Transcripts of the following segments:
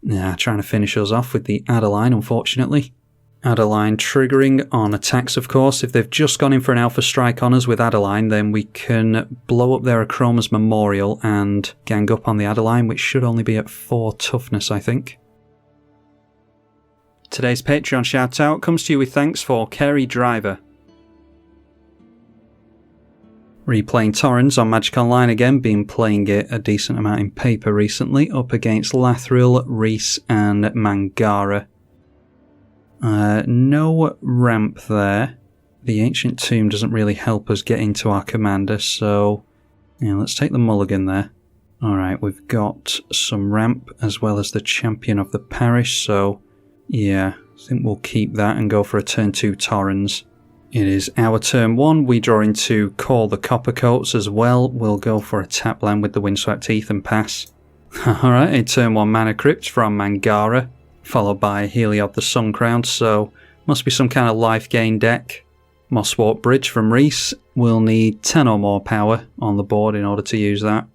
Yeah, trying to finish us off with the Adeline, unfortunately. Adeline triggering on attacks, of course. If they've just gone in for an Alpha Strike on us with Adeline, then we can blow up their Akroma's Memorial and gang up on the Adeline, which should only be at 4 toughness, I think. Today's Patreon shout-out comes to you with thanks for Kerry Driver. Replaying Torens on Magic Online again, been playing it a decent amount in paper recently, up against Lathril, Rhys and Mangara. No ramp there. The Ancient Tomb doesn't really help us get into our commander, so yeah, let's take the mulligan there. Alright, we've got some ramp as well as the Champion of the Parish, so yeah, I think we'll keep that and go for a turn 2 Torens. It is our turn 1, we draw into Call the Coppercoats as well. We'll go for a tap land with the Windswept Teeth and pass. Alright, a turn 1 Mana Crypt from Mangara, followed by Heliod the Suncrowned, so must be some kind of life gain deck. Mosswalk Bridge from Rhys, we'll need 10 or more power on the board in order to use that.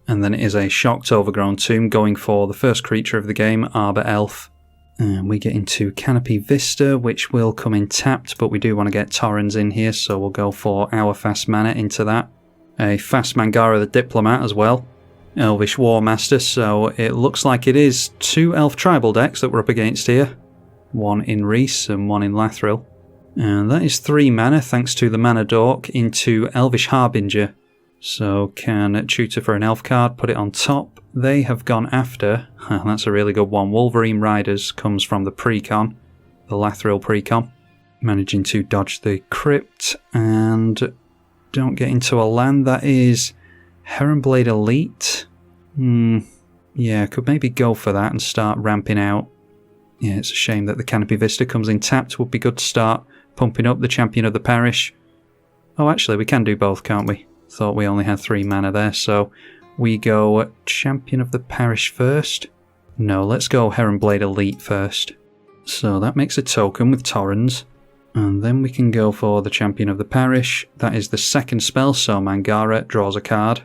And then it is a Shocked Overgrown Tomb going for the first creature of the game, Arbor Elf. And we get into Canopy Vista, which will come in tapped, but we do want to get Torens in here, so we'll go for our fast mana into that. A fast Mangara the Diplomat as well. Elvish War Master, so it looks like it is 2 Elf Tribal decks that we're up against here. One in Rhys and one in Lathril. And that is 3 mana thanks to the Mana Dork into Elvish Harbinger. So can tutor for an elf card, put it on top. They have gone after, that's a really good one, Wolverine Riders comes from the precon, the Lathril precon. Managing to dodge the crypt and don't get into a land. That is Heronblade Elite. Yeah, could maybe go for that and start ramping out. Yeah, it's a shame that the Canopy Vista comes in tapped. Would be good to start pumping up the Champion of the Parish. Oh, actually, we can do both, can't we? Thought we only had 3 mana there, so we go Champion of the Parish first. No, let's go Heronblade Elite first. So that makes a token with Torens. And then we can go for the Champion of the Parish. That is the second spell, so Mangara draws a card.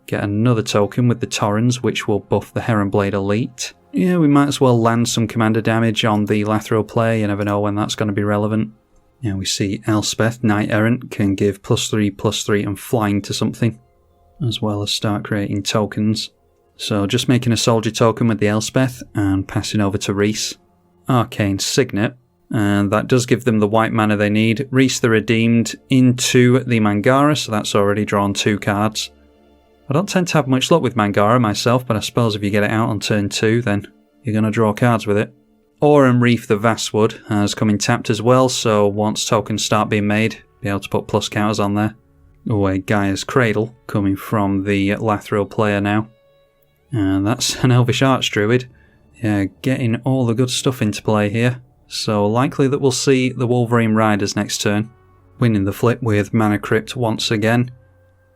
Get another token with the Torens, which will buff the Heronblade Elite. Yeah, we might as well land some commander damage on the Lathril play. You never know when that's going to be relevant. Yeah, we see Elspeth, Knight Errant, can give +3/+3 and flying to something, as well as start creating tokens. So just making a soldier token with the Elspeth and passing over to Rhys. Arcane Signet, and that does give them the white mana they need. Rhys the Redeemed into the Mangara, so that's already drawn 2 cards. I don't tend to have much luck with Mangara myself, but I suppose if you get it out on turn 2, then you're going to draw cards with it. Oran Reef the Vastwood has come in tapped as well, so once tokens start being made, be able to put plus counters on there. Oh, a Gaia's Cradle coming from the Lathril player now. And that's an Elvish Archdruid. Yeah, getting all the good stuff into play here. So likely that we'll see the Wolverine Riders next turn. Winning the flip with Mana Crypt once again.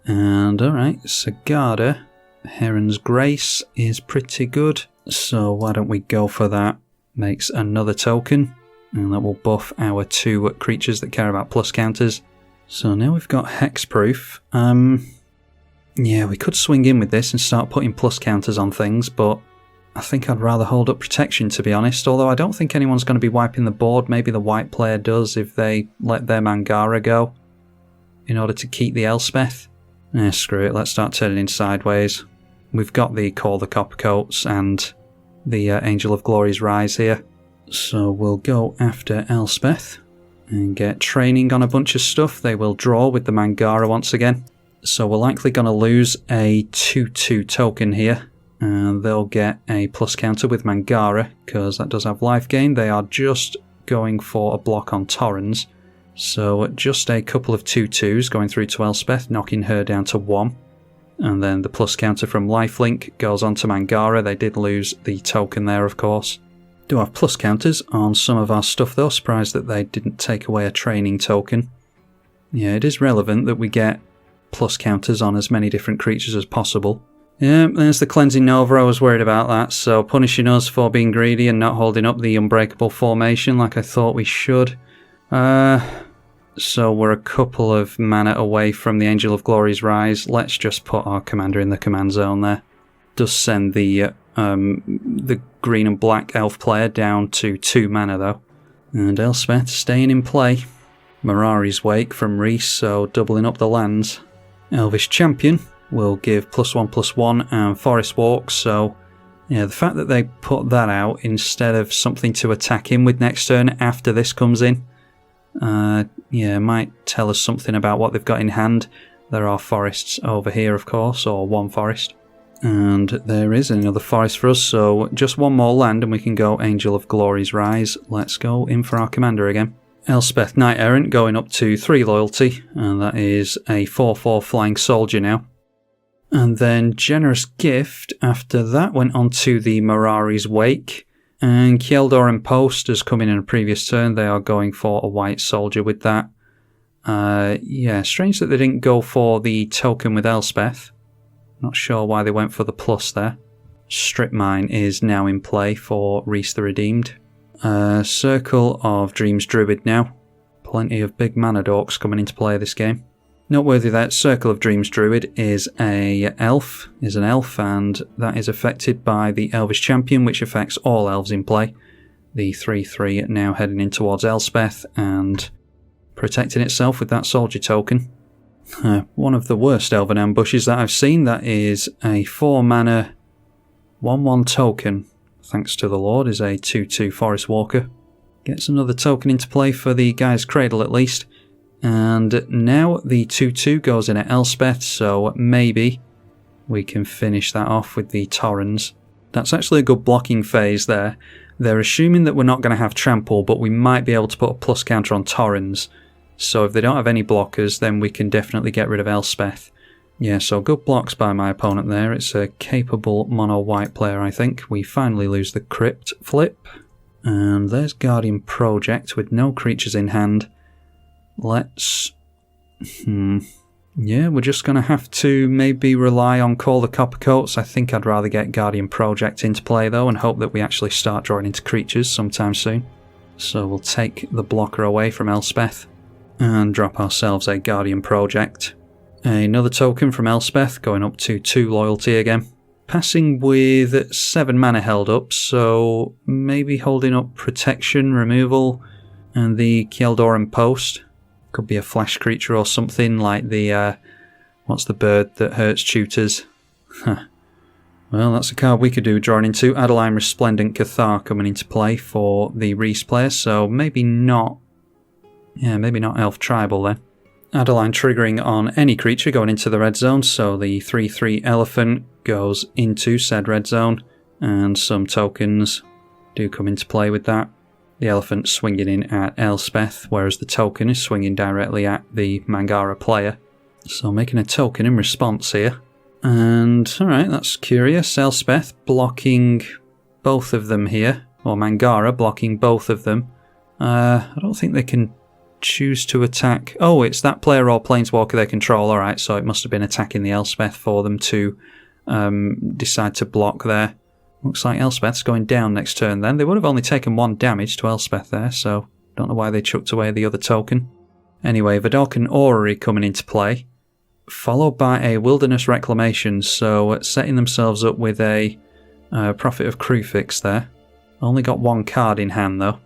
And alright, Sigarda, Heron's Grace is pretty good. So why don't we go for that? Makes another token. And that will buff our 2 creatures that care about plus counters. So now we've got Hexproof. Yeah, we could swing in with this and start putting plus counters on things, but I think I'd rather hold up protection, to be honest, although I don't think anyone's going to be wiping the board. Maybe the white player does if they let their Mangara go in order to keep the Elspeth. Screw it, let's start turning in sideways. We've got the Call the Coppercoats and the Angel of Glory's Rise here. So we'll go after Elspeth and get training on a bunch of stuff. They will draw with the Mangara once again. So we're likely going to lose a 2/2 token here. And they'll get a plus counter with Mangara, because that does have life gain. They are just going for a block on Torens. So just a couple of 2/2s going through to Elspeth, knocking her down to 1. And then the plus counter from Lifelink goes on to Mangara. They did lose the token there, of course. Do have plus counters on some of our stuff though. Surprised that they didn't take away a training token. Yeah, it is relevant that we get plus counters on as many different creatures as possible. Yeah, there's the Cleansing Nova. I was worried about that. So punishing us for being greedy and not holding up the Unbreakable formation like I thought we should. So we're a couple of mana away from the Angel of Glory's Rise. Let's just put our commander in the command zone there. Does send the green and black elf player down to 2 mana though. And Elspeth staying in play. Mirari's Wake from Rhys, so doubling up the lands. Elvish Champion will give +1/+1 and Forest Walk, so yeah, the fact that they put that out instead of something to attack him with next turn after this comes in, yeah, might tell us something about what they've got in hand. There are forests over here, of course, or 1 forest. And there is another forest for us, so just 1 more land and we can go Angel of Glory's Rise. Let's go in for our commander again. Elspeth Knight Errant going up to 3 loyalty, and that is a 4/4 flying soldier now. And then Generous Gift, after that, went on to the Mirari's Wake. And Kjeldoran Post has come in a previous turn. They are going for a white soldier with that. Yeah, strange that they didn't go for the token with Elspeth. Not sure why they went for the plus there. Strip Mine is now in play for Rhys the Redeemed. Circle of Dreams Druid now. Plenty of big mana dorks coming into play this game. Noteworthy that Circle of Dreams Druid is an elf, and that is affected by the Elvish Champion, which affects all elves in play. The 3/3 now heading in towards Elspeth and protecting itself with that soldier token. One of the worst elven ambushes that I've seen, that is a 4 mana 1/1 token, thanks to the Lord, is a 2/2 Forest Walker. Gets another token into play for the Guy's Cradle at least. And now the 2/2 goes in at Elspeth, so maybe we can finish that off with the Torens. That's actually a good blocking phase there. They're assuming that we're not going to have Trample, but we might be able to put a plus counter on Torens. So if they don't have any blockers, then we can definitely get rid of Elspeth. Yeah, so good blocks by my opponent there. It's a capable mono-white player, I think. We finally lose the Crypt flip. And there's Guardian Project with no creatures in hand. Let's... yeah, we're just going to have to maybe rely on Call the Coppercoats. I think I'd rather get Guardian Project into play though and hope that we actually start drawing into creatures sometime soon. So we'll take the blocker away from Elspeth and drop ourselves a Guardian Project. Another token from Elspeth going up to 2 loyalty again. Passing with 7 mana held up, so maybe holding up protection, removal, and the Kjeldoran Post. Could be a flash creature or something like the, what's the bird that hurts tutors? Well, that's a card we could do drawing into. Adeline Resplendent Cathar coming into play for the Rhys player, so maybe not... yeah, maybe not Elf Tribal then. Adeline triggering on any creature going into the red zone, so the 3/3 Elephant goes into said red zone, and some tokens do come into play with that. The Elephant swinging in at Elspeth, whereas the token is swinging directly at the Mangara player. So making a token in response here. And alright, that's curious. Elspeth blocking both of them here, or Mangara blocking both of them. I don't think they can choose to attack... oh, it's that player or planeswalker they control. Alright, so it must have been attacking the Elspeth for them to decide to block there. Looks like Elspeth's going down next turn then. They would have only taken 1 damage to Elspeth there, so don't know why they chucked away the other token. Anyway, Vedalken Orrery coming into play, followed by a Wilderness Reclamation, so setting themselves up with a Prophet of Kruphix there. Only got 1 card in hand though.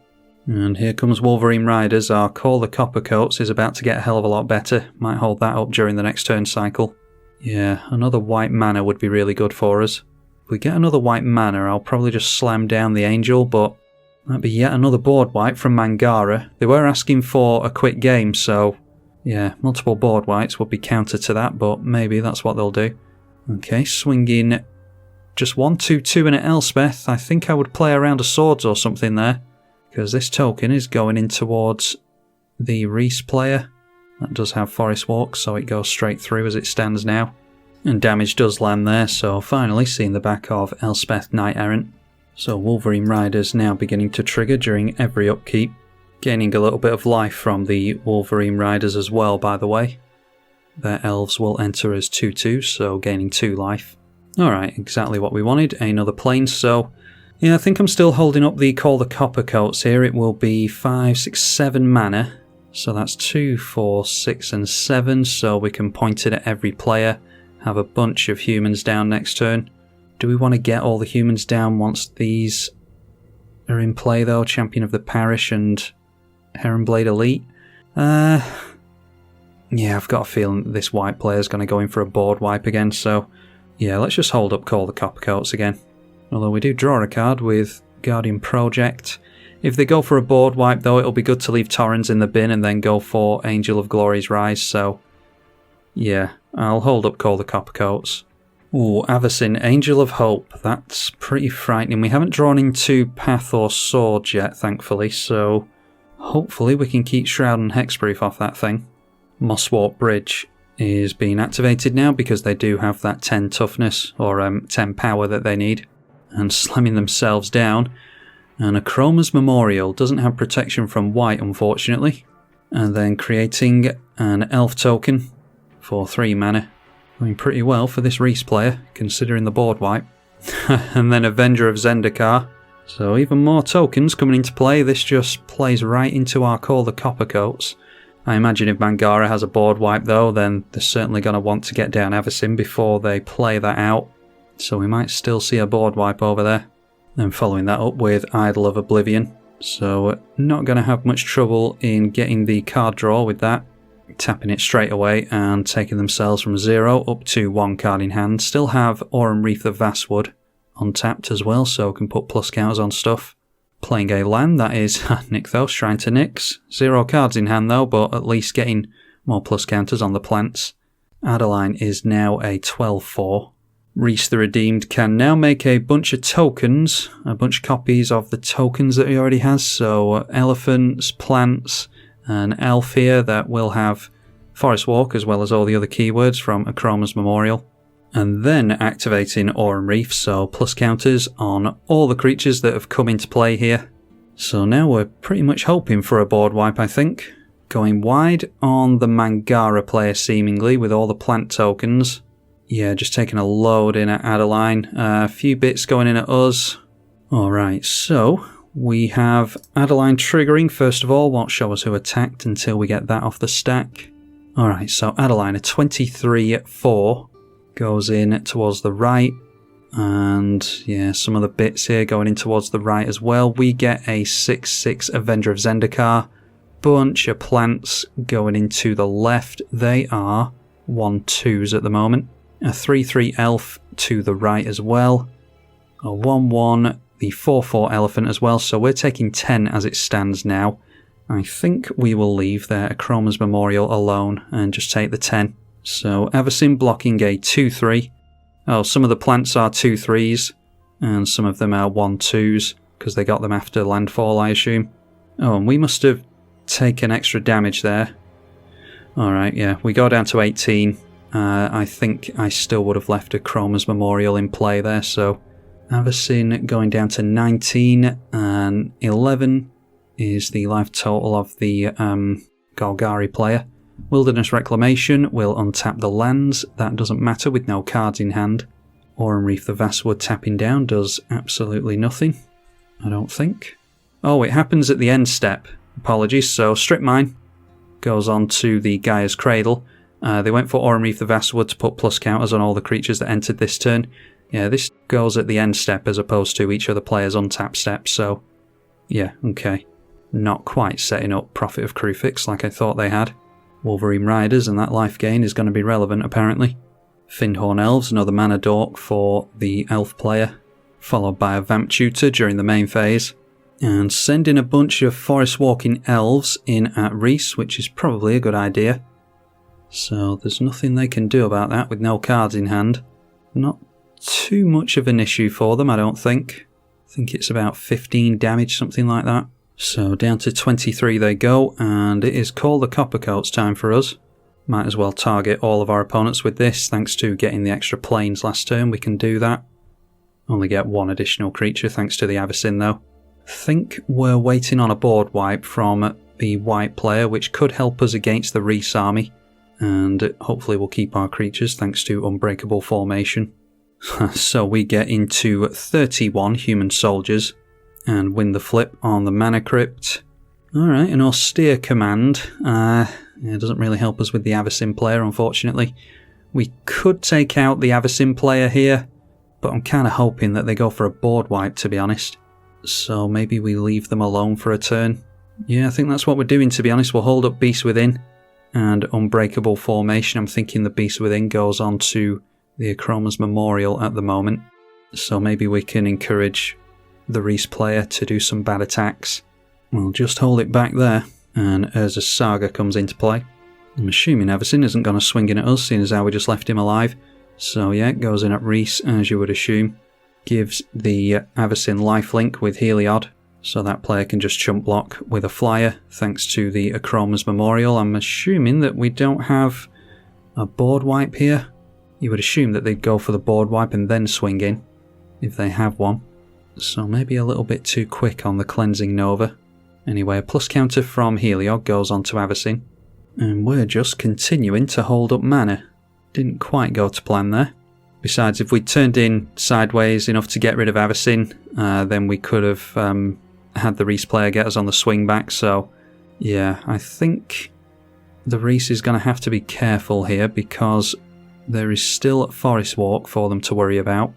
And here comes Wolverine Riders. Our Call the Coppercoats is about to get a hell of a lot better. Might hold that up during the next turn cycle. Yeah, another white mana would be really good for us. If we get another white mana, I'll probably just slam down the Angel, but might be yet another board wipe from Mangara. They were asking for a quick game, so yeah, multiple board wipes would be counter to that, but maybe that's what they'll do. Okay, swinging just 1/2/2 in at Elspeth. I think I would play around a Swords or something there, because this token is going in towards the Rhys player. That does have Forest Walk, so it goes straight through as it stands now. And damage does land there, so finally seeing the back of Elspeth Knight Errant. So Wolverine Riders now beginning to trigger during every upkeep. Gaining a little bit of life from the Wolverine Riders as well, by the way. Their elves will enter as 2/2, so gaining 2 life. Alright, exactly what we wanted, another plane, so... yeah, I think I'm still holding up the Call the Coppercoats here. It will be 5, 6, 7 mana. So that's 2, 4, 6 and 7, so we can point it at every player. Have a bunch of humans down next turn. Do we want to get all the humans down once these are in play though? Champion of the Parish and Heronblade Elite? Yeah, I've got a feeling that this white player is going to go in for a board wipe again, so yeah, let's just hold up Call the Coppercoats again. Although we do draw a card with Guardian Project. If they go for a board wipe though, it'll be good to leave Torens in the bin and then go for Angel of Glory's Rise, so yeah, I'll hold up Call the Coppercoats. Ooh, Avacyn, Angel of Hope. That's pretty frightening. We haven't drawn into Path or Sword yet, thankfully, so hopefully we can keep Shroud and Hexproof off that thing. Mosswarp Bridge is being activated now because they do have that 10 toughness, or 10 power that they need, and slamming themselves down. And Akroma's Memorial doesn't have protection from white, unfortunately. And then creating an elf token for 3 mana. Going pretty well for this Rhys player, considering the board wipe. And then Avenger of Zendikar. So even more tokens coming into play. This just plays right into our Call the Coppercoats. I imagine if Mangara has a board wipe though, then they're certainly going to want to get down Avacyn before they play that out. So we might still see a board wipe over there. Then following that up with Idol of Oblivion. So not going to have much trouble in getting the card draw with that. Tapping it straight away and taking themselves from 0 up to 1 card in hand. Still have Aurum Reef the Vastwood untapped as well, so can put plus counters on stuff. Playing a land, that is Nykthos, Shrine to Nyx. 0 cards in hand though, but at least getting more plus counters on the plants. Adeline is now a 12/4. Rhys the Redeemed can now make a bunch of tokens, a bunch of copies of the tokens that he already has, so elephants, plants, an elf here that will have Forest Walk as well as all the other keywords from Akroma's Memorial. And then activating Aurum Reef, so plus counters on all the creatures that have come into play here. So now we're pretty much hoping for a board wipe, I think. Going wide on the Mangara player seemingly with all the plant tokens. Yeah, just taking a load in at Adeline. A few bits going in at us. Alright, so we have Adeline triggering first of all. Won't show us who attacked until we get that off the stack. Alright, so Adeline, a 23/4. Goes in towards the right, and yeah, some of the bits here going in towards the right as well. We get a 6/6 Avenger of Zendikar, bunch of plants going into the left. They are 1/2s at the moment. A 3/3 elf to the right as well. A 1/1, the 4/4 elephant as well. So we're taking 10 as it stands now. I think we will leave their Akroma's Memorial alone and just take the 10. So Avacyn blocking a 2/3. Oh, some of the plants are 2/3s and some of them are 1/2s because they got them after landfall, I assume. Oh, and we must have taken extra damage there. Alright, yeah, we go down to 18. I think I still would have left Akroma's Memorial in play there, so Avacyn going down to 19 and 11 is the life total of the Golgari player. Wilderness Reclamation will untap the lands. That doesn't matter with no cards in hand. Aurum Reef the Vastwood tapping down does absolutely nothing, I don't think. Oh, it happens at the end step. Apologies. So Strip Mine goes on to the Gaia's Cradle. They went for Aurum Reef the Vastwood to put plus counters on all the creatures that entered this turn. Yeah, this goes at the end step as opposed to each other player's untap step, so yeah, okay. Not quite setting up Prophet of Kruphix like I thought they had. Wolverine Riders and that life gain is going to be relevant apparently. Findhorn Elves, another mana dork for the elf player, followed by a Vamp Tutor during the main phase. And sending a bunch of Forest Walking Elves in at Rhys, which is probably a good idea. So there's nothing they can do about that with no cards in hand. Not too much of an issue for them, I don't think. I think it's about 15 damage, something like that. So down to 23 they go, and it is Call the Coppercoats time for us. Might as well target all of our opponents with this, thanks to getting the extra planes last turn, we can do that. Only get 1 additional creature thanks to the Avacyn though. Think we're waiting on a board wipe from the white player, which could help us against the Rhys army, and hopefully we'll keep our creatures thanks to Unbreakable Formation. So we get into 31 human soldiers and win the flip on the Mana Crypt. Alright, an Austere Command. It doesn't really help us with the Avacyn player, unfortunately. We could take out the Avacyn player here, but I'm kind of hoping that they go for a board wipe, to be honest. So maybe we leave them alone for a turn. Yeah, I think that's what we're doing, to be honest. We'll hold up Beast Within and Unbreakable Formation. I'm thinking the Beast Within goes on to the Akroma's Memorial at the moment. So maybe we can encourage the Rhys player to do some bad attacks. We'll just hold it back there, and Urza's Saga comes into play. I'm assuming Everson isn't going to swing in at us, seeing as how we just left him alive. So yeah, it goes in at Rhys, as you would assume. Gives the Everson lifelink with Heliod, so that player can just chump block with a flyer, thanks to the Akroma's Memorial. I'm assuming that we don't have a board wipe here. You would assume that they'd go for the board wipe and then swing in, if they have one. So maybe a little bit too quick on the Cleansing Nova. Anyway, a plus counter from Heliod goes on to Everson. And we're just continuing to hold up mana. Didn't quite go to plan there. Besides, if we'd turned in sideways enough to get rid of Everson, then we could have had the Rhys player get us on the swing back. So, yeah, I think the Rhys is going to have to be careful here because there is still Forest Walk for them to worry about.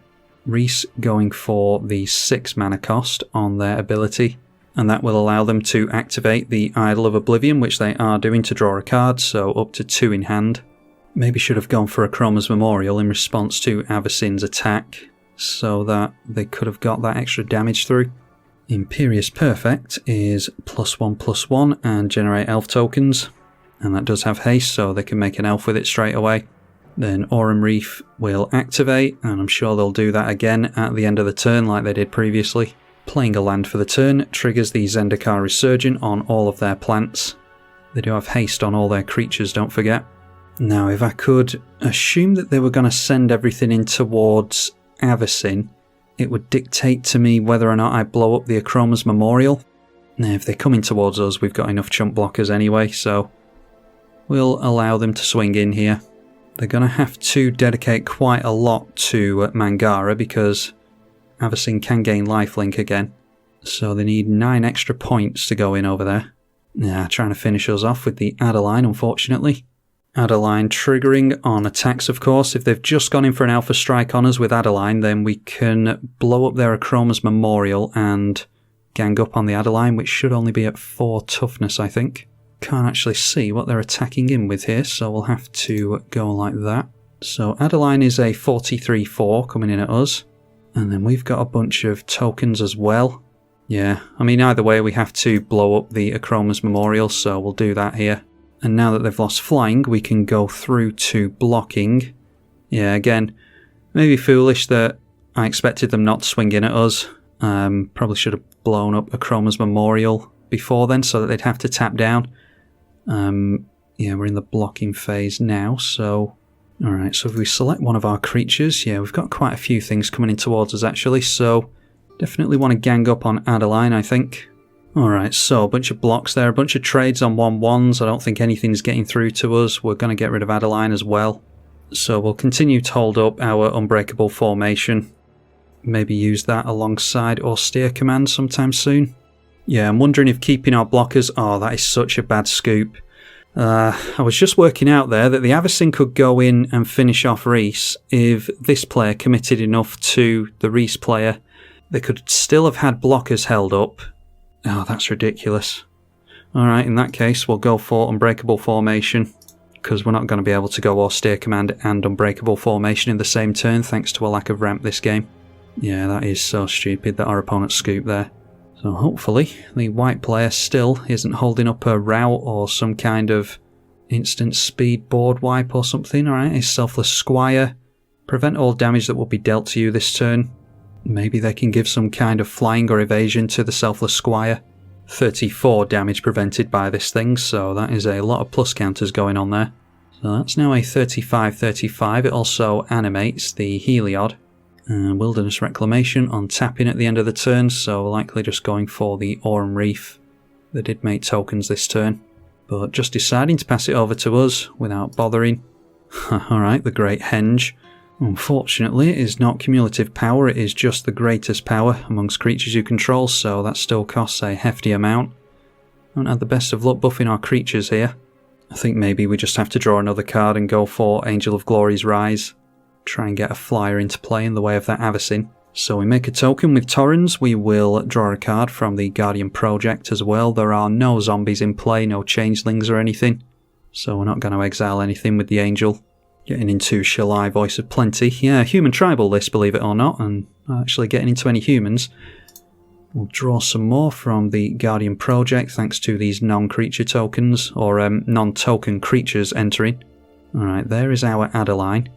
Rhys going for the 6 mana cost on their ability, and that will allow them to activate the Idol of Oblivion, which they are doing to draw a card, so up to 2 in hand. Maybe should have gone for Akroma's Memorial in response to Averson's attack, so that they could have got that extra damage through. Imperious Perfect is +1/+1 and generate elf tokens, and that does have haste, so they can make an elf with it straight away. Then Aurum Reef will activate, and I'm sure they'll do that again at the end of the turn like they did previously. Playing a land for the turn triggers the Zendikar Resurgent on all of their plants. They do have haste on all their creatures, don't forget. Now, if I could assume that they were going to send everything in towards Everson, it would dictate to me whether or not I blow up the Akroma's Memorial. Now, if they're coming towards us, we've got enough chump blockers anyway, so we'll allow them to swing in here. They're going to have to dedicate quite a lot to Mangara because Everson can gain lifelink again. So they need 9 extra points to go in over there. Yeah, trying to finish us off with the Adeline, unfortunately. Adeline triggering on attacks, of course. If they've just gone in for an Alpha Strike on us with Adeline, then we can blow up their Akroma's Memorial and gang up on the Adeline, which should only be at 4 toughness, I think. Can't actually see what they're attacking in with here, so we'll have to go like that. So Adeline is a 43/4 coming in at us. And then we've got a bunch of tokens as well. Yeah, I mean, either way, we have to blow up the Akroma's Memorial, so we'll do that here. And now that they've lost flying, we can go through to blocking. Yeah, again, maybe foolish that I expected them not to swing in at us. Probably should have blown up Akroma's Memorial before then, so that they'd have to tap down. Yeah, we're in the blocking phase now, so... Alright, so if we select one of our creatures, yeah, we've got quite a few things coming in towards us actually, so definitely want to gang up on Adeline, I think. Alright, so a bunch of blocks there, a bunch of trades on 1/1s. I don't think anything's getting through to us. We're going to get rid of Adeline as well. So we'll continue to hold up our Unbreakable Formation. Maybe use that alongside Austere Command sometime soon. Yeah, I'm wondering if keeping our blockers... Oh, that is such a bad scoop. I was just working out there that the Everson could go in and finish off Rhys if this player committed enough to the Rhys player. They could still have had blockers held up. Oh, that's ridiculous. Alright, in that case, we'll go for Unbreakable Formation, because we're not going to be able to go Austere Command and Unbreakable Formation in the same turn, thanks to a lack of ramp this game. Yeah, that is so stupid that our opponent scooped there. So hopefully the white player still isn't holding up a rout or some kind of instant speed board wipe or something. Alright, his Selfless Squire. Prevent all damage that will be dealt to you this turn. Maybe they can give some kind of flying or evasion to the Selfless Squire. 34 damage prevented by this thing, so that is a lot of plus counters going on there. So that's now a 35/35. It also animates the Heliod. Wilderness Reclamation on tapping at the end of the turn, so likely just going for the Aurum Reef. They did make tokens this turn, but just deciding to pass it over to us without bothering. Alright, the Great Henge. Unfortunately, it is not cumulative power, it is just the greatest power amongst creatures you control, so that still costs a hefty amount. Haven't had the best of luck buffing our creatures here. I think maybe we just have to draw another card and go for Angel of Glory's Rise. Try and get a flyer into play in the way of that Avacyn. So we make a token with Torens. We will draw a card from the Guardian Project as well. There are no zombies in play, no changelings or anything. So we're not going to exile anything with the Angel. Getting into Shalai, Voice of Plenty. Yeah, human tribal this, believe it or not, and not actually getting into any humans. We'll draw some more from the Guardian Project thanks to these non-creature tokens, or non-token creatures entering. Alright, there is our Adeline.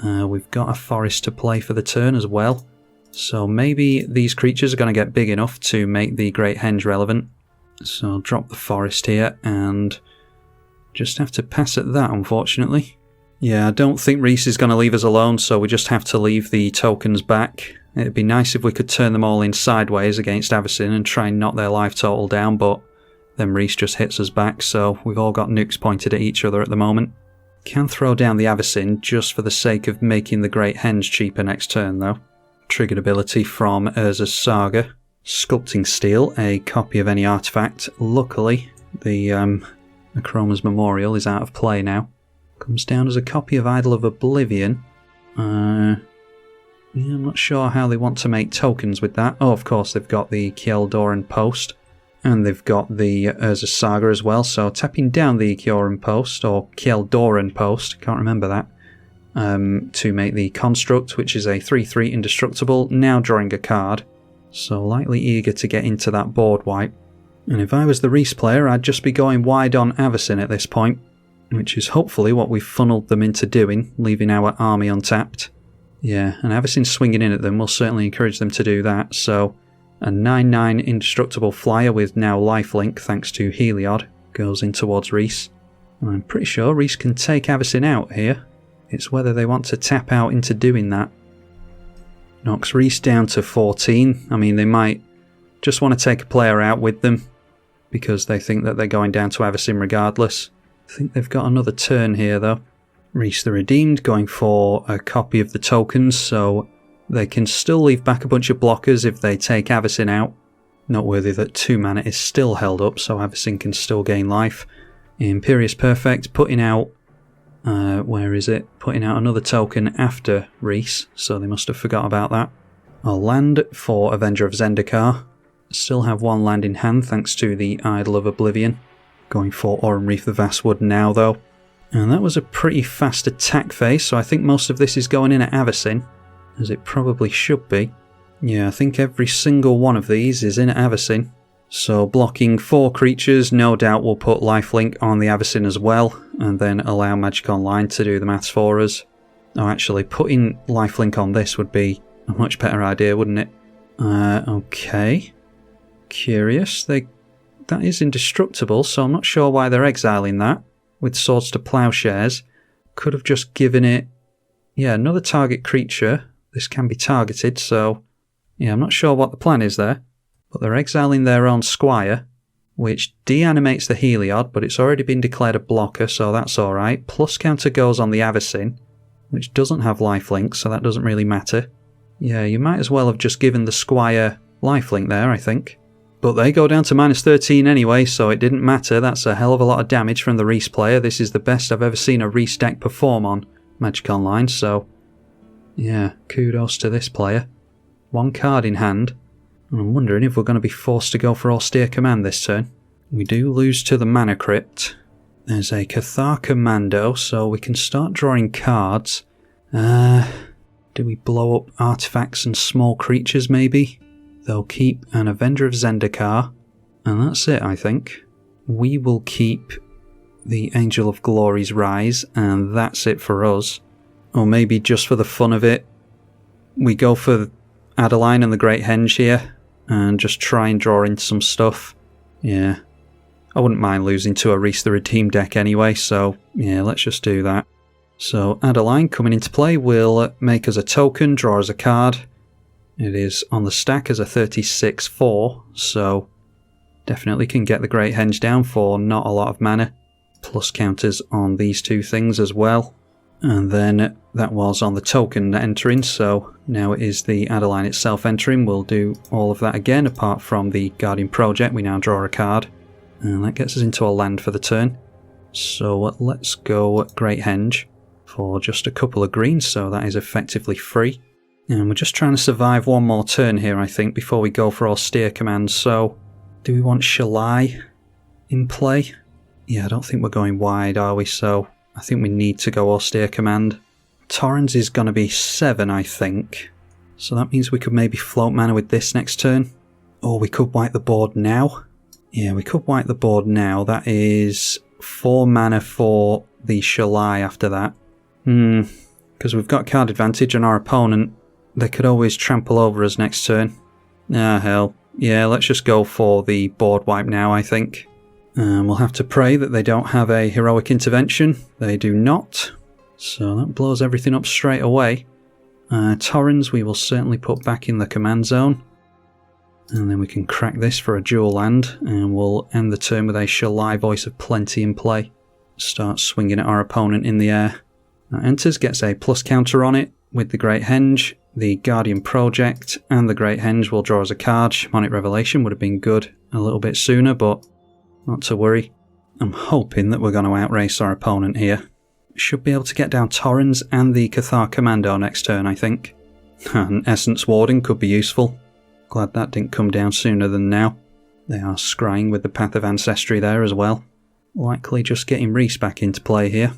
We've got a forest to play for the turn as well. So maybe these creatures are going to get big enough to make the Great Henge relevant. So I'll drop the forest here and just have to pass at that, unfortunately. Yeah, I don't think Rhys is going to leave us alone, so we just have to leave the tokens back. It'd be nice if we could turn them all in sideways against Avacyn and try and knock their life total down, but then Rhys just hits us back, so we've all got nukes pointed at each other at the moment. Can throw down the Avacyn just for the sake of making the Great Henge cheaper next turn, though. Triggered ability from Urza's Saga. Sculpting Steel, a copy of any artifact. Luckily, the Akroma's Memorial is out of play now. Comes down as a copy of Idol of Oblivion. Yeah, I'm not sure how they want to make tokens with that. Oh, of course, they've got the Kjeldoran Post. And they've got the Urza's Saga as well. So tapping down the Kjeldoran Post, or Kjeldoran Post, can't remember that, to make the Construct, which is a 3/3 indestructible, now drawing a card. So lightly eager to get into that board wipe. And if I was the Rhys player, I'd just be going wide on Avacyn at this point, which is hopefully what we've funneled them into doing, leaving our army untapped. Yeah, and Avacyn swinging in at them will certainly encourage them to do that, so a 9/9 indestructible flyer with now lifelink thanks to Heliod goes in towards Rhys. And I'm pretty sure Rhys can take Avacyn out here. It's whether they want to tap out into doing that. Knocks Rhys down to 14. I mean, they might just want to take a player out with them because they think that they're going down to Avacyn regardless. I think they've got another turn here though. Rhys the Redeemed going for a copy of the tokens, so they can still leave back a bunch of blockers if they take Avacyn out. Noteworthy that 2 mana is still held up, so Avacyn can still gain life. Imperious Perfect putting out, where is it? Putting out another token after Rhys, so they must have forgot about that. A land for Avenger of Zendikar. Still have one land in hand thanks to the Idol of Oblivion. Going for Oran-Reef the Vastwood now though. And that was a pretty fast attack phase, so I think most of this is going in at Avacyn, as it probably should be. Yeah, I think every single one of these is in at Avacyn. So blocking 4 creatures no doubt will put lifelink on the Avacyn as well, and then allow Magic Online to do the maths for us. Oh, actually, putting lifelink on this would be a much better idea, wouldn't it? Okay. Curious. That is indestructible, so I'm not sure why they're exiling that. With Swords to Plowshares. Could have just given it... Yeah, another target creature. This can be targeted, so... Yeah, I'm not sure what the plan is there. But they're exiling their own Squire, which deanimates the Heliod, but it's already been declared a blocker, so that's alright. Plus counter goes on the Avacyn, which doesn't have lifelink, so that doesn't really matter. Yeah, you might as well have just given the Squire lifelink there, I think. But they go down to -13 anyway, so it didn't matter. That's a hell of a lot of damage from the Rhys player. This is the best I've ever seen a Rhys deck perform on Magic Online, so... Yeah, kudos to this player. 1 card in hand. And I'm wondering if we're going to be forced to go for Austere Command this turn. We do lose to the Mana Crypt. There's a Cathar Commando, so we can start drawing cards. Do we blow up artifacts and small creatures maybe? They'll keep an Avenger of Zendikar. And that's it, I think. We will keep the Angel of Glory's Rise, and that's it for us. Or maybe just for the fun of it, we go for Adeline and the Great Henge here, and just try and draw in some stuff. Yeah. I wouldn't mind losing to a Rhys the Redeemed deck anyway, so yeah, let's just do that. So Adeline coming into play will make us a token, draw us a card. It is on the stack as a 36/4, so definitely can get the Great Henge down for not a lot of mana. Plus counters on these 2 things as well. And then that was on the token entering, so now it is the Adeline itself entering. We'll do all of that again, apart from the Guardian Project. We now draw a card, and that gets us into a land for the turn. So let's go Great Henge. for just a couple of greens, so that is effectively free. And we're just trying to survive one more turn here, I think, before we go for austere commands. So, do we want Shalai in play? Yeah, I don't think we're going wide, are we? So, I think we need to go austere command. Torens is going to be 7, I think. So that means we could maybe float mana with this next turn. Or we could wipe the board now. Yeah, we could wipe the board now. That is 4 mana for the Shalai after that. Because we've got card advantage on our opponent. They could always trample over us next turn. Ah, hell. Yeah, let's just go for the board wipe now, I think. We'll have to pray that they don't have a heroic intervention. They do not. So that blows everything up straight away. Torens we will certainly put back in the command zone. And then we can crack this for a dual land. And we'll end the turn with a Shalai Voice of Plenty in play. Start swinging at our opponent in the air. That enters, gets a plus counter on it with the Great Henge. The Guardian Project and the Great Henge will draw us a card. Shamanic Revelation would have been good a little bit sooner, but not to worry. I'm hoping that we're going to outrace our opponent here. Should be able to get down Torens and the Cathar Commando next turn, I think. An Essence Warding could be useful. Glad that didn't come down sooner than now. They are scrying with the Path of Ancestry there as well. Likely just getting Rhys back into play here.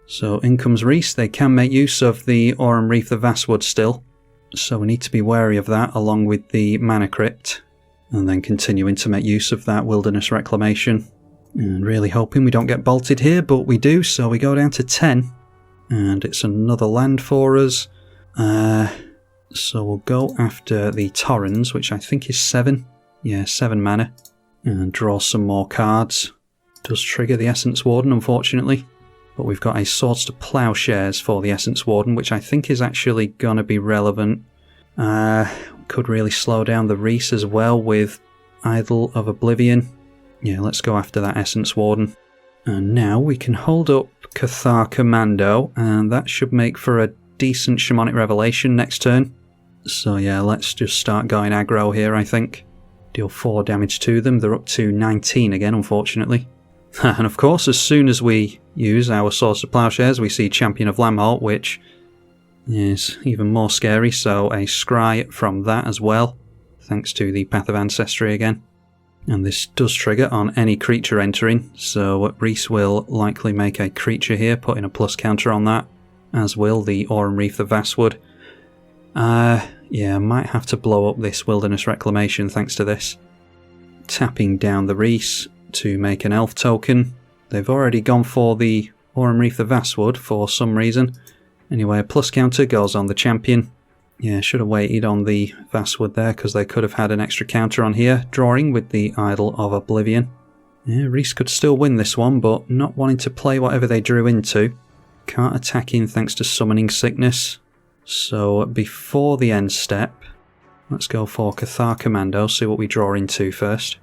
So in comes Rhys. They can make use of the Aurum Reef the Vastwood still. So we need to be wary of that along with the Mana Crypt. And then continuing to make use of that Wilderness Reclamation. And really hoping we don't get bolted here, but we do, so we go down to 10. And it's another land for us. So we'll go after the Torens, which I think is 7. Yeah, 7 mana. And draw some more cards. Does trigger the Essence Warden, unfortunately. But we've got a Swords to Plowshares for the Essence Warden, which I think is actually going to be relevant. Could really slow down the Rhys as well with Idol of Oblivion. Yeah, let's go after that Essence Warden. And now we can hold up Cathar Commando, and that should make for a decent Shamanic Revelation next turn. So yeah, let's just start going aggro here, I think. Deal 4 damage to them. They're up to 19 again, unfortunately. And of course, as soon as we use our Swords to Plowshares, we see Champion of Lamholt, which is even more scary, so a scry from that as well, thanks to the Path of Ancestry again. And this does trigger on any creature entering, so Rhys will likely make a creature here, putting a plus counter on that, as will the Aurum Reef the Vastwood. Yeah, I might have to blow up this Wilderness Reclamation thanks to this. Tapping down the Rhys to make an elf token. They've already gone for the Aurum Reef the Vastwood for some reason. Anyway, a plus counter goes on the champion. Yeah, should have waited on the Vastwood there because they could have had an extra counter on here, drawing with the Idol of Oblivion. Yeah, Rhys could still win this one, but not wanting to play whatever they drew into. Can't attack in thanks to Summoning Sickness. So before the end step, let's go for Cathar Commando, see what we draw into first.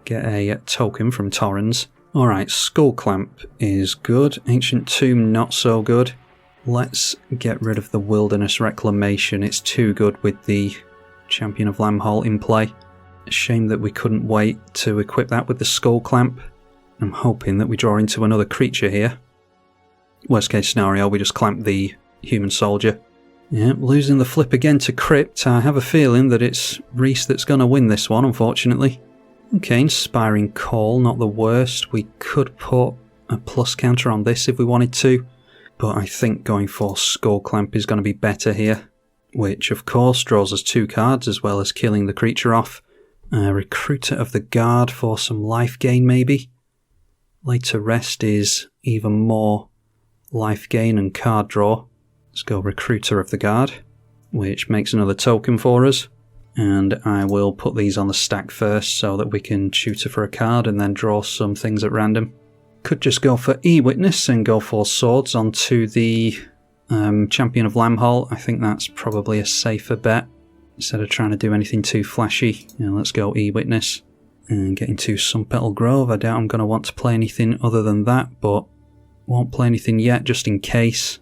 Get a token from Torens. Alright, Skull Clamp is good. Ancient Tomb not so good. Let's get rid of the Wilderness Reclamation. It's too good with the Champion of Lamholt in play. A shame that we couldn't wait to equip that with the Skull Clamp. I'm hoping that we draw into another creature here. Worst case scenario, we just clamp the Human Soldier. Yeah, losing the flip again to Crypt. I have a feeling that it's Rhys that's going to win this one, unfortunately. Okay, Inspiring Call, not the worst. We could put a plus counter on this if we wanted to. But I think going for Skull Clamp is going to be better here. Which, of course, draws us 2 cards as well as killing the creature off. Recruiter of the Guard for some life gain, maybe. Later Rest is even more life gain and card draw. Let's go Recruiter of the Guard, which makes another token for us. And I will put these on the stack first so that we can tutor for a card and then draw some things at random. Could just go for E-Witness and go for Swords onto the Champion of Lamholt. I think that's probably a safer bet. Instead of trying to do anything too flashy, let's go E-Witness. And get into Sunpetal Grove. I doubt I'm going to want to play anything other than that, but won't play anything yet just in case.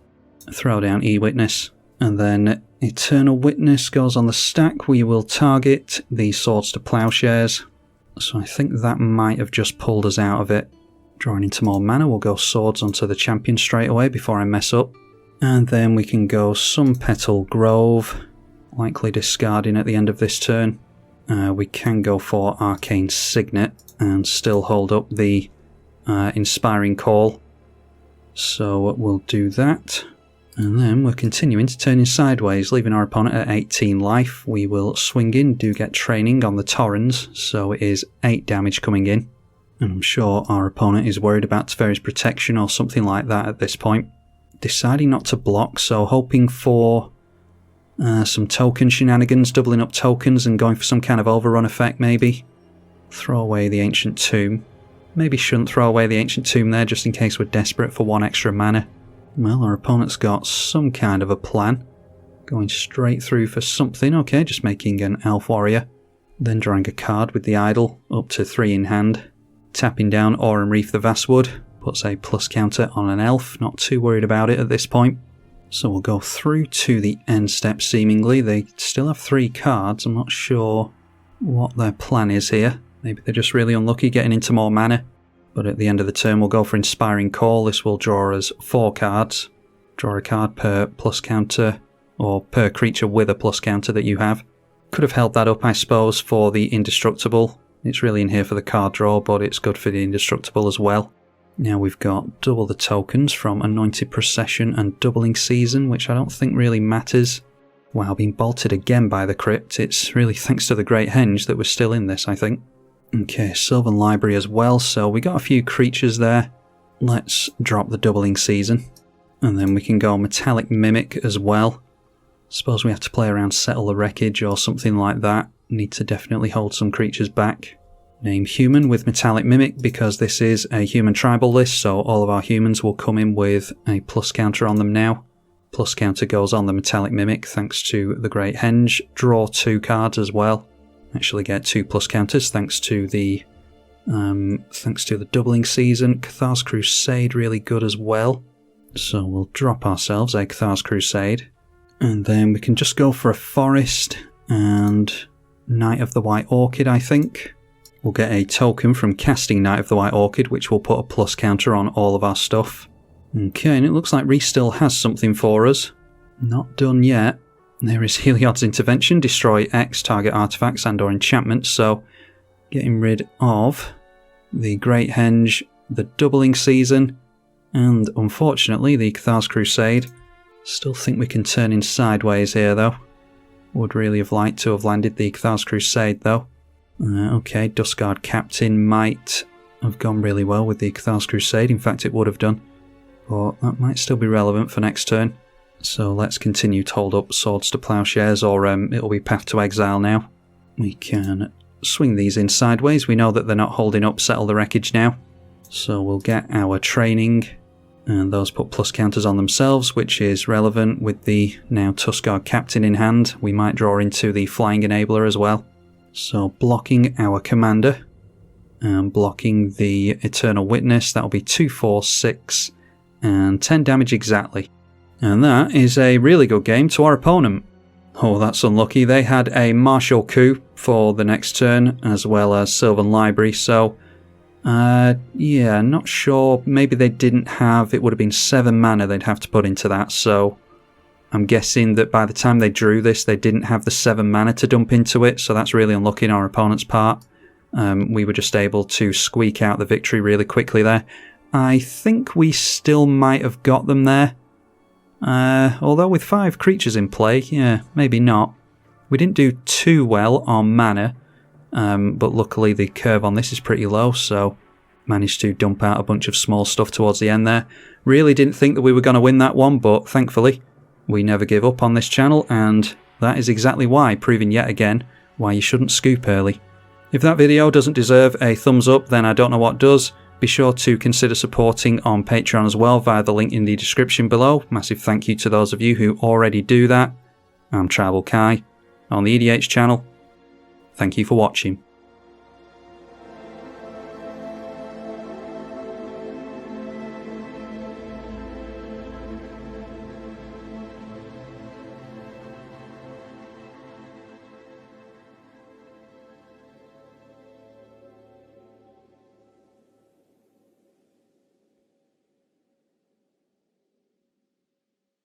Throw down E-Witness. And then Eternal Witness goes on the stack. We will target the Swords to Plowshares. So I think that might have just pulled us out of it. Drawing into more mana, we'll go Swords onto the champion straight away before I mess up. And then we can go Sun Petal Grove, likely discarding at the end of this turn. We can go for Arcane Signet and still hold up the Inspiring Call. So we'll do that. And then we're continuing to turn in sideways, leaving our opponent at 18 life. We will swing in, do get training on the Torens, so it is 8 damage coming in. And I'm sure our opponent is worried about Teferi's Protection or something like that at this point. Deciding not to block, so hoping for some token shenanigans, doubling up tokens and going for some kind of overrun effect maybe. Throw away the Ancient Tomb. Maybe shouldn't throw away the Ancient Tomb there just in case we're desperate for 1 extra mana. Well, our opponent's got some kind of a plan. Going straight through for something. Okay, just making an Elf Warrior. Then drawing a card with the Idol, up to 3 in hand. Tapping down Aurum Reef the Vastwood. Puts a plus counter on an Elf. Not too worried about it at this point. So we'll go through to the end step seemingly. They still have 3 cards. I'm not sure what their plan is here. Maybe they're just really unlucky getting into more mana. But at the end of the turn we'll go for Inspiring Call. This will draw us 4 cards. Draw a card per plus counter, or per creature with a plus counter that you have. Could have held that up, I suppose, for the Indestructible. It's really in here for the card draw, but it's good for the Indestructible as well. Now we've got double the tokens from Anointed Procession and Doubling Season, which I don't think really matters. Wow, being bolted again by the Crypt. It's really thanks to the Great Henge that we're still in this, I think. Okay, Sylvan Library as well, so we got a few creatures there. Let's drop the Doubling Season. And then we can go Metallic Mimic as well. Suppose we have to play around Settle the Wreckage or something like that. Need to definitely hold some creatures back. Name Human with Metallic Mimic because this is a human tribal list, so all of our humans will come in with a plus counter on them now. Plus counter goes on the Metallic Mimic thanks to the Great Henge. Draw 2 cards as well. Actually get 2 plus counters thanks to the Doubling Season. Cathar's Crusade really good as well. So we'll drop ourselves a Cathar's Crusade. And then we can just go for a Forest and Knight of the White Orchid, I think. We'll get a token from casting Knight of the White Orchid, which will put a plus counter on all of our stuff. Okay, and it looks like Rhys still has something for us. Not done yet. There is Heliod's Intervention, destroy X target artifacts and or enchantments, so getting rid of the Great Henge, the Doubling Season, and unfortunately the Cathar's Crusade. Still think we can turn in sideways here though. Would really have liked to have landed the Cathar's Crusade though. Okay, Duskguard Captain might have gone really well with the Cathar's Crusade, in fact it would have done. But that might still be relevant for next turn. So let's continue to hold up Swords to Plowshares, or it'll be Path to Exile now. We can swing these in sideways. We know that they're not holding up Settle the Wreckage now. So we'll get our training, and those put plus counters on themselves, which is relevant with the now Duskguard Captain in hand. We might draw into the Flying Enabler as well. So blocking our commander, and blocking the Eternal Witness. That'll be 2, 4, 6, and 10 damage exactly. And that is a really good game to our opponent. Oh, that's unlucky. They had a Martial Coup for the next turn, as well as Sylvan Library, so yeah, not sure. Maybe they didn't have, it would have been 7 mana they'd have to put into that, so I'm guessing that by the time they drew this, they didn't have the 7 mana to dump into it, so that's really unlucky on our opponent's part. We were just able to squeak out the victory really quickly there. I think we still might have got them there. Although with 5 creatures in play, yeah, maybe not. We didn't do too well on mana, but luckily the curve on this is pretty low, so managed to dump out a bunch of small stuff towards the end there. Really didn't think that we were going to win that one, but thankfully we never give up on this channel, and that is exactly why, proving yet again why you shouldn't scoop early. If that video doesn't deserve a thumbs up, then I don't know what does. Be sure to consider supporting on Patreon as well via the link in the description below. Massive thank you to those of you who already do that. I'm tribalkai on the EDH channel. Thank you for watching.